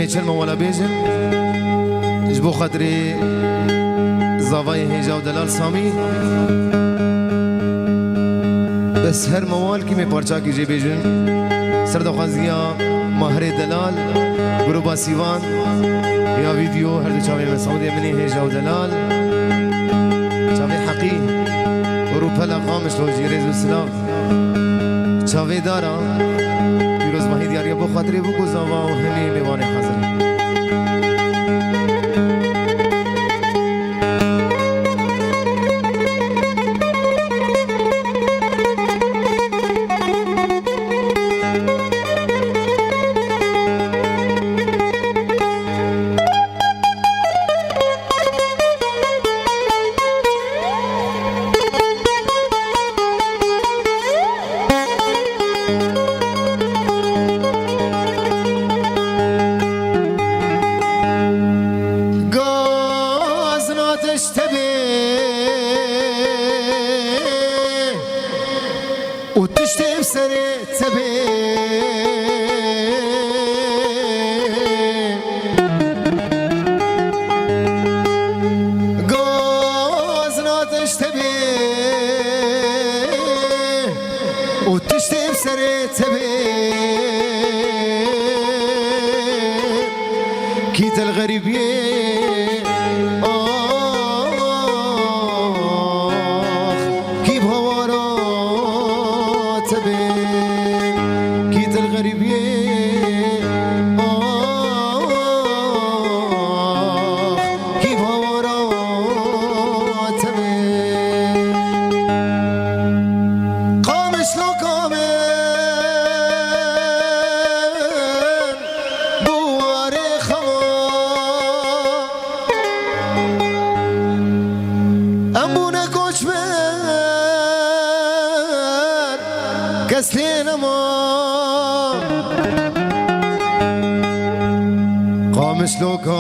دمي چلمه ولا بيجن جبو خاطري زاوای هیجا و دلال سامی بس هر موال کی میں پرچا کیجئے بیجن سرد خوازگیا ماهر دلال گروبا سیوان یا ویدیو هر دو چاوی مسعودی منی هیجا و دلال چاوی حقی گروپا لقامش لو جیرز و سلاف چاوی دارا پیروز ماهی دیاریا بو خاطری بو گزاوا و همی میوان حاضر وتشتم سري تبي غازنا تشتبي وتشتم سري تبي كيت الغريبيه كسلين ما قامش لو كامل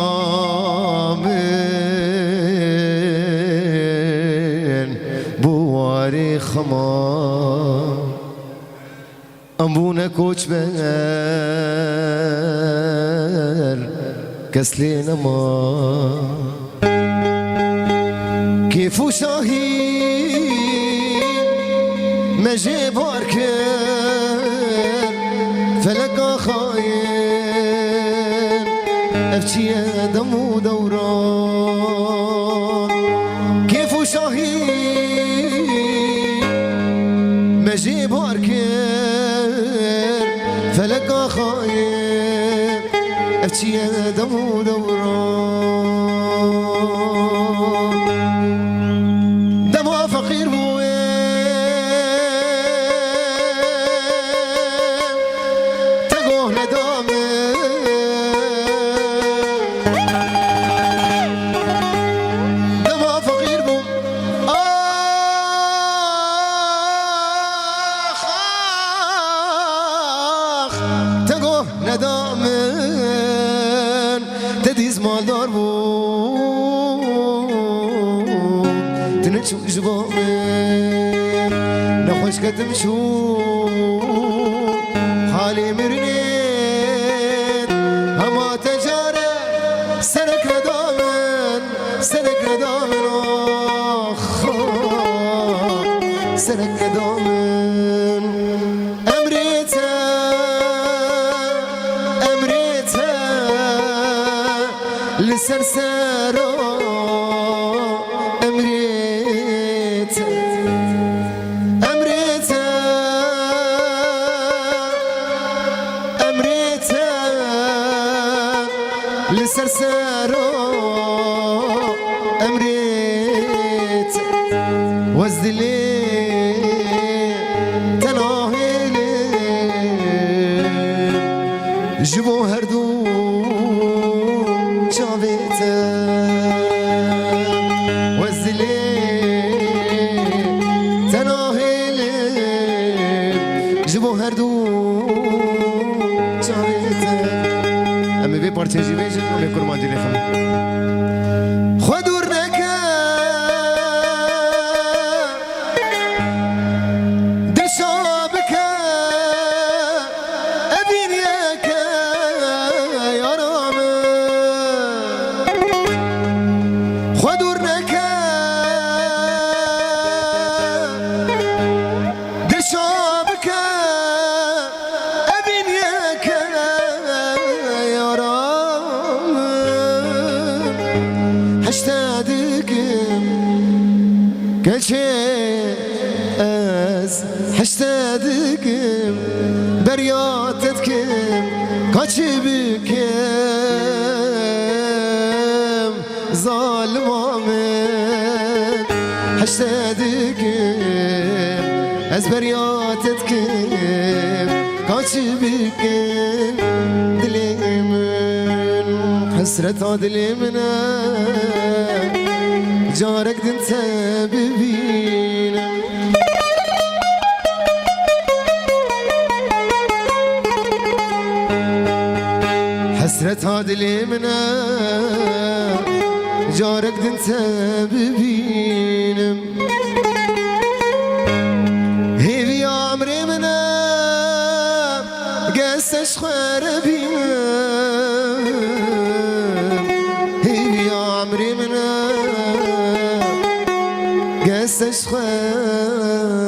بواري خما أمبونا كوش بر كسلين ما كيفو شاهي مجي باركر فلقا خاين أفتي دم ودوران كيف شاهين مجي باركر فلقا خاين أفتي دم ودوران دمها فقير ندامن تدیز مالدار بود تنچو جبامن نخوش کتم شو حالی مرنید هما تجاره سرک ندامن آخ سرک ندامن لسرسارو أمريتا لسرسارو أمريتا وزدلي تناهيلي جبو هردو پارچه جی بیشتر می کرمان دیلی خم خودور نکه دشابکه ابینیکه یارم حشتادكم كلشي از حشتادكم برياتتكم كاتشبكم ظالم من حشتادكم از برياتتكم كاتشبكم دلي من حسرة دلي منا جارك دنت ببينا حسرة دلي منا جارك دنت ببينا هيفي عمري منا قاسش خربينا هيفي عمري منا قاسش خربينا